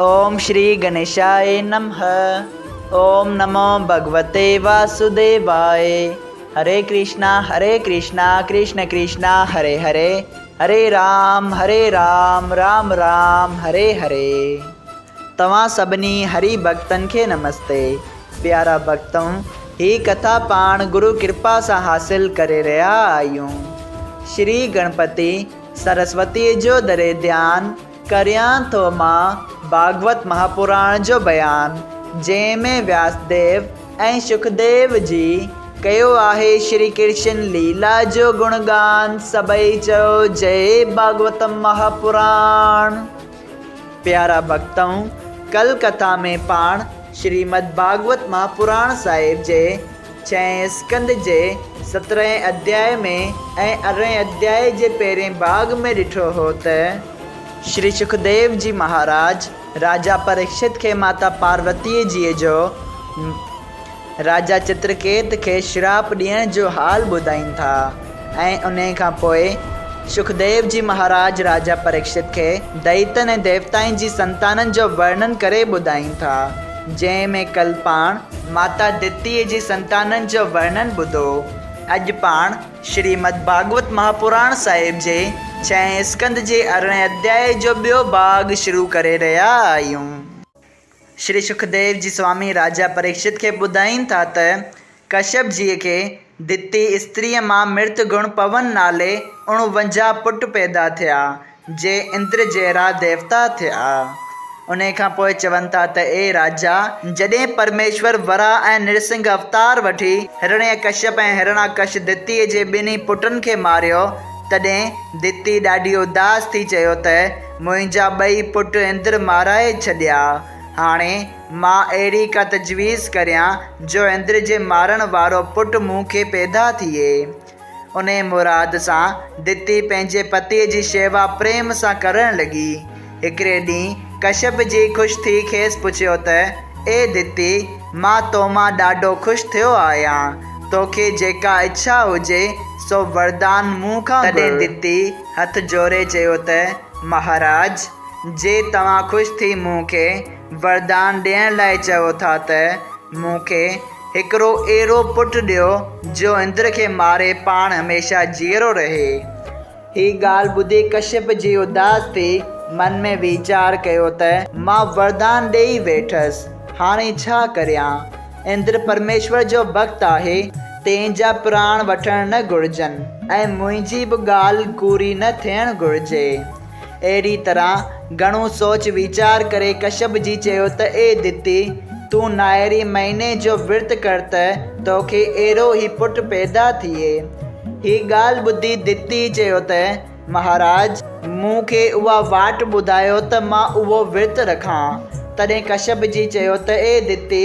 ओम श्री गणेशाय नमः। ओम नमो भगवते वासुदेवाय। हरे कृष्णा कृष्ण कृष्णा हरे हरे, हरे राम राम राम हरे हरे। तव्हां सभिनी हरि भक्तन के नमस्ते। प्यारा भक्तों, ही कथा पाण गुरु कृपा से हासिल करे रहा आयूं। श्री गणपति सरस्वती जो दरे ध्यान करियां तो मां भागवत महापुराण जो बयान, जंहिंमें व्यासदेव ऐं सुखदेव जी कयो आहे श्री कृष्ण लीला जो गुणगान। सभई चयो जय भागवतम महापुराण। प्यारा भक्तों, कल कथा में पाण श्रीमद् भागवत महापुराण साहिब जे 6 स्कंद जे 17 अध्याय में ऐं 18 अध्याय जे पहिरें भाग में ॾिठो हो त श्री सुखदेव जी महाराज राजा परीक्षित के माता पार्वती जी जो राजा चित्रकेत के श्राप ॾियण जो हाल ॿुधाइनि था ऐं उन खां पोइ सुखदेव जी महाराज राजा परीक्षित के दैतन ऐं देवताउनि जी संताननि जो वर्णन करे ॿुधाइनि था, जंहिंमें कल पाण माता दितीअ जी संताननि जो वर्णन ॿुधो। अॼु पाण श्रीमद् भागवत महापुराण साहिब जे 6 स्कंद जे 18 अध्याय जो ॿियो भाग शुरू करे रहिया आहियूं। श्री सुखदेव जी स्वामी राजा परीक्षित के ॿुधाइनि था त कश्यप जी के दिती स्त्रीअ मां मृत गुण पवन नाले 49 पुट पैदा थिया, जे इंद्र जहिड़ा देवता थिया। उन खां पोइ चवनि था त ए राजा, जॾहिं परमेश्वर वरा ऐं नृसिंह अवतार वठी हिरण्यकश्यप ऐं हिरणाकश दितीअ जे ॿिन्ही पुटनि खे मारियो, तॾहिं दिती ॾाढी उदास थी चयो त मुंहिंजा 2 पुट इंद्र माराए छॾिया। हाणे मां अहिड़ी का तजवीज़ करियां जो इंद्र जे मारण वारो पुट मूंखे पैदा थिए। उन मुराद सां दिती पंहिंजे पतीअ जी शेवा प्रेम सां करणु लॻी। हिकिड़े ॾींहुं कश्यप जी ख़ुशि थी खेसि पुछियो त ए दिती, मां तो मां ॾाढो ख़ुशि थियो आहियां, तोखे जेका इच्छा हुजे सो वरदान मूं खां। तॾहिं दिती हथ जोड़े चयो त महाराज, जे तव्हां ख़ुशि थी मूंखे वरदान ॾियण लाइ चयो था त मूंखे हिकिड़ो अहिड़ो पुटु ॾियो जो इंद्र खे मारे पाण हमेशह जीअरो रहे। ही ॻाल्हि ॿुधी कश्यप जी उदास थी मन में वीचार कयो त मां वरदान ॾेई वेठसि, हाणे छा करियां। इंद्र परमेश्वर जो भक्त आहे, तंहिंजा प्राण वठण न घुरिजनि ऐं मुंहिंजी बि ॻाल्हि पूरी न थियणु घुरिजे। अहिड़ी तरह घणो सोच वीचार करे कश्यप जी चयो त ए दिती, तूं नायरी महीने जो विर्त कर त तोखे अहिड़ो ई पुटु पैदा थिए। ही ॻाल्हि ॿुधी दिती चयो त महाराज, मूंखे उहा वाट ॿुधायो त मां उहो विर्त रखां। तॾहिं कश्यप जी चयो त ए दिती,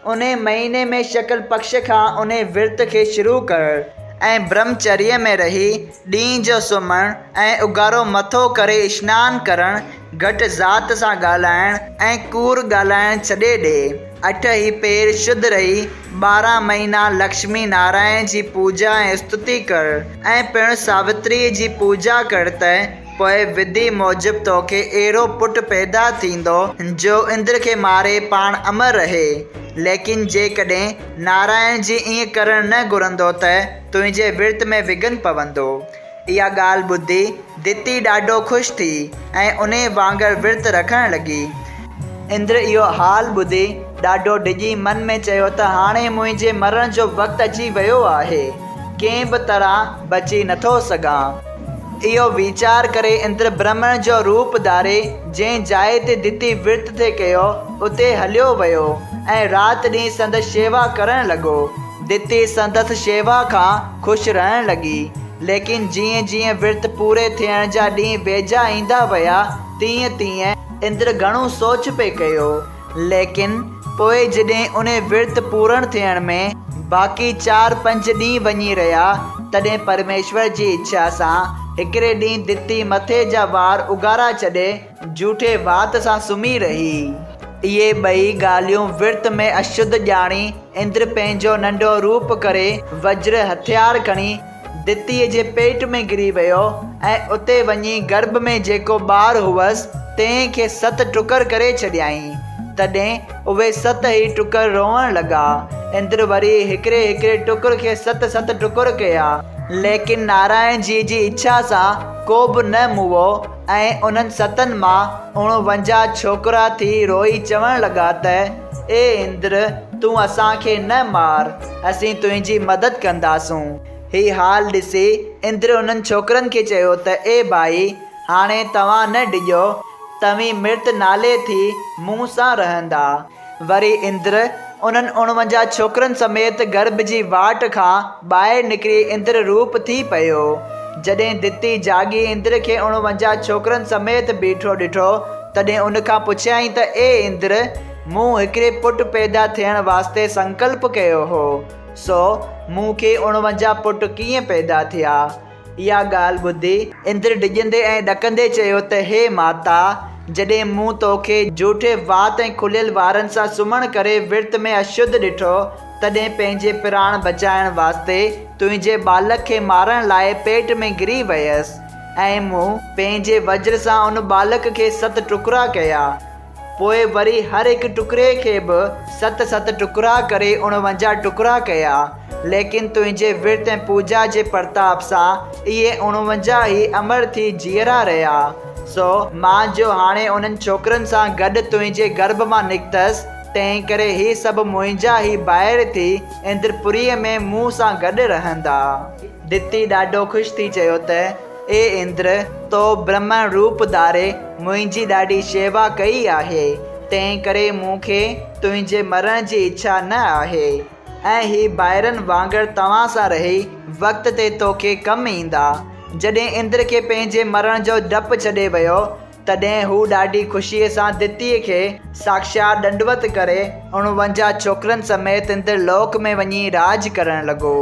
उन महीने में शुक्ल पक्ष खां उन विर्त खे शुरू कर ऐं ब्रह्मचर्य में रही ॾींहं जो सुम्हणु ऐं उघाड़ो मथो करे स्नान करणु, घटि ज़ात सां ॻाल्हाइणु ऐं कूड़ ॻाल्हाइणु छॾे ॾे। 8 ई पेर शुद्ध रही 12 महीना लक्ष्मी नारायण जी पूजा ऐं स्तुति कर ऐं पिणु सावित्री जी पूजा कर त पोइ विधि मूजिबि तोखे अहिड़ो पुटु पैदा थींदो जो इंद्र खे मारे पाण अमर रहे। लेकिन जेकॾहिं नारायण जी ईअं करणु न घुरंदो त तुंहिंजे विर्त में विघन पवंदो। इहा ॻाल्हि ॿुधी दिती ॾाढो ख़ुशि थी ऐं उन वांगुरु विर्त रखणु लॻी। इंद्र इहो हाल ॿुधी ॾाढो डिॼी मन में चयो त हाणे मुंहिंजे मरण जो वक़्तु अची वियो आहे, कंहिं बि तरह बची नथो सघां। इहो वीचार करे इंद्र ब्रह्मण जो रूप धारे जंहिं जाइ ते दिती विर्त थे कयो उते हलियो वियो ऐं राति ॾींहुं संदसि शेवा करणु लॻो। दिती संदसि शेवा खां ख़ुशि रहणु लॻी। लेकिन जीअं जीअं विर्त पूरे थियण जा ॾींहं वेझा ईंदा विया, तीअं तीअं इंद्र घणो सोच पे कयो। लेकिन पोइ जॾहिं उन विर्त पूर्ण थियण में बाक़ी 4-5 ॾींहं वञी रहिया, तॾहिं परमेश्वर जी इच्छा सां हिकिड़े ॾींहुं दिती मथे जा वार उघाड़ा छॾे जूठे वात सां सुम्ही रही। इहे 2 ॻाल्हियूं विर्त में अशुद्ध ॼाणी इंद्र पंहिंजो नंढो रूप करे वज्र हथियार खणी दितीअ जे पेट में गिरी वियो ऐं उते वञी गर्भ में जेको ॿारु हुअसि तंहिंखे 7 टुकर करे छॾियईं। तॾहिं उहे 7 ई टुकर रोअण लॻा। इंद्र वरी हिकिड़े टुकर खे 7 टुकर कया, लेकिन नारायण जी इच्छा सां को बि न मुओ ऐं उन्हनि 7 मां 49 छोकिरा थी रोई चवण लॻा त ए इंद्र, तूं असांखे न मार, असीं तुंहिंजी मदद कंदासूं। ही हाल ॾिसी इंद्र उन्हनि छोकिरनि खे चयो त ए भाई, हाणे तव्हां न डिॼो, तव्हीं मृत नाले थी मूं सां रहंदा। वरी इंद्र उन्हनि 49 छोकिरनि समेत गर्भ जी वाट खां ॿाहिरि निकिरी इंद्र रूप थी पियो। जॾहिं दिती जागी इंद्र खे 49 छोकिरनि समेत बीठो ॾिठो, तॾहिं उनखां पुछियईं त ए इंद्र, मूं हिकिड़े पुट पैदा थियण वास्ते संकल्प कयो हो, सो मूंखे 49 पुट कीअं पैदा थिया? इहा ॻाल्हि ॿुधी इंद्र डिॼंदे ऐं ॾकंदे चयो त हे माता, जॾहिं मूं तोखे झूठे वात ऐं खुलियल वारनि सां सुम्हण करे विर्त में अशुद्ध ॾिठो, तॾहिं पंहिंजे प्राण बचाइण वास्ते तुंहिंजे बालक खे मारण लाइ पेट में किरी वयसि ऐं मूं पंहिंजे वज्र सां उन बालक खे 7 टुकड़ा कया। पोइ वरी हर हिकु टुकड़े खे बि 7 टुकड़ा करे 49 टुकड़ा कया, लेकिन तुंहिंजे विर्त ऐं पूजा जे प्रताप सां इहे 49 ई अमर थी जीअरा रहिया। सो मां जो हाणे उन्हनि छोकिरनि सां गॾु तुंहिंजे गर्भ मां निकितसि, तंहिं करे ही सभु मुंहिंजा ई ॿाहिरि थी इंद्रपुरीअ में मूं सां गॾु रहंदा। दिती ॾाढो ख़ुशि थी चयो त ए इंद्र, तो ब्रह्मण रूप धारे मुंहिंजी ॾाढी शेवा कई आहे, तंहिं करे मूंखे तुंहिंजे मरण जी इच्छा न आहे ऐं ही ॿाहिरनि वांगुरु तव्हां सां रही वक़्त ते तोखे कमु ईंदा। जॾहिं इंद्र खे पंहिंजे मरण जो डपु छॾे वियो, तॾहिं हू ॾाढी ख़ुशीअ सां दितीअ खे साक्षात दंडवत करे 49 छोकिरनि समेत इंद्र लोक में वञी राज करण लॻो।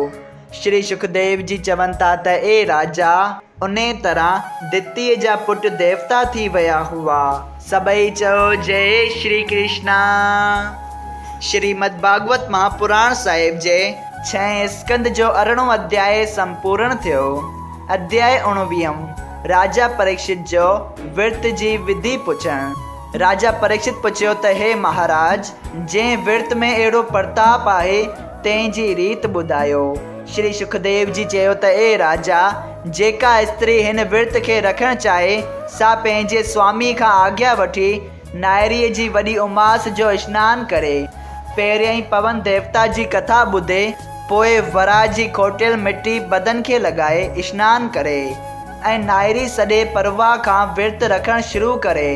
श्री सुखदेव जी चवनि था त ए राजा, उन तरह दितीअ जा पुट देवता थी विया हुआ। सभई चयो जय श्री कृष्णा। श्रीमद् भागवत महापुराण साहिब जे 6 स्कंद जो 18 अध्याय संपूर्ण थियो। अध्याय 19 राजा परीक्षित जो विर्त जी विधि पुछण। राजा परीक्षित पुछियो त हे महाराज, जंहिं विर्त में अहिड़ो प्रताप आहे, तंहिंजी रीत ॿुधायो। श्री सुखदेव जी चयो त ए राजा, जेका स्त्री हिन विर्त खे रखणु चाहे, सा पंहिंजे स्वामी खां आज्ञा वठी नायरीअ जी वॾी उमास जो स्नान करे, पहिरियां ई पवन देवता जी कथा ॿुधे, पोइ वरा जी खोटियल मिटी बदन खे लॻाए स्नान करे ऐं नायरी सॼे परवाह खां विर्त रखणु शुरू करे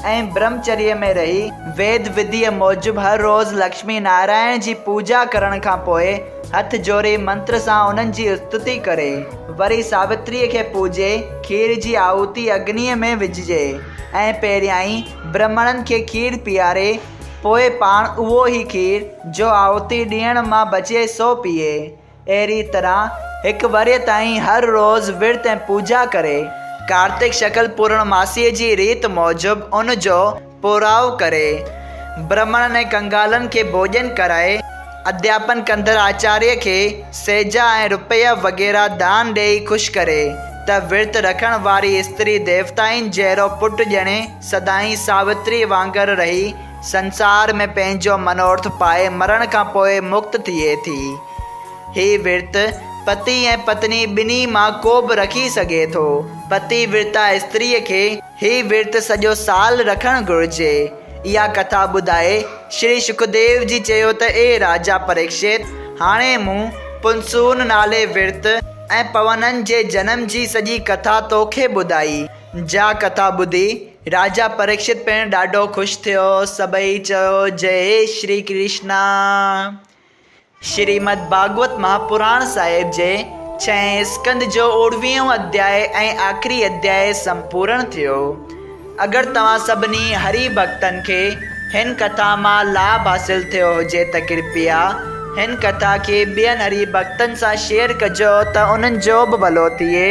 ऐं ब्रह्मचर्य में रही वेद विधिअ मूजिबि हर रोज़ लक्ष्मी नारायण जी पूजा करण खां पोइ हथ जोड़े मंत्र सां उन्हनि जी स्तुति करे, वरी सावित्रीअ खे पूजे, खीर जी आहुति अग्नीअ में विझिजे ऐं पहिरियां ई ब्राह्मणनि खे खीर पीआरे, पोइ पाण उहो ई खीर जो आहुति ॾियण मां बचे सो पीए। अहिड़ी तरह हिकु वरे ताईं हर रोज़ विर्त ऐं पूजा करे, कार्तिक शकल पूर्णमासीअ जी रीत मूजिबि उन जो पुराव करे, ब्राह्मणनि ऐं कंगालनि खे भोॼन कराए, अध्यापन कंदड़ आचार्य खे सेजा ऐं रुपया वग़ैरह दान ॾेई ख़ुशि करे त विर्त रखण वारी स्त्री देवताउनि जहिड़ो पुटु ॼणे सदाईं सावित्री वांगुरु रही संसार में पंहिंजो मनोर्थ पाए मरण खां पोइ मुक्त थिए थी। ही विर्त पति ऐं पत्नी ॿिन्ही मां को बि रखी सघे थो। पति विर्ता स्त्रीअ खे ही विर्त सॼो साल रखणु घुरिजे। इहा कथा ॿुधाए श्री सुखदेव जी चयो त ए राजा परीक्षित, हाणे मूं पुनसून नाले विर्त ऐं पवननि जे जनम जी सॼी कथा तोखे ॿुधाई। जा कथा ॿुधी राजा परीक्षित पिणु ॾाढो ख़ुशि थियो। सभई चयो जय श्री कृष्णा। श्रीमद् भागवत महापुराण साहिब जे 6 स्कंद जो 19 अध्याय ऐं आख़िरी अध्याय संपूर्ण थियो। अगरि तव्हां सभिनी हरि भक्तनि खे हिन कथा मां लाभ हासिल थियो हुजे त कृपया हिन कथा खे ॿियनि हरि भक्तनि सां शेयर कजो त उन्हनि जो बि भलो थिए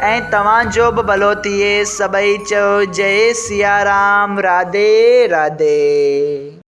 ऐं तव्हांजो बि भलो थिए। सभई चयो जय सिया राम। राधे राधे।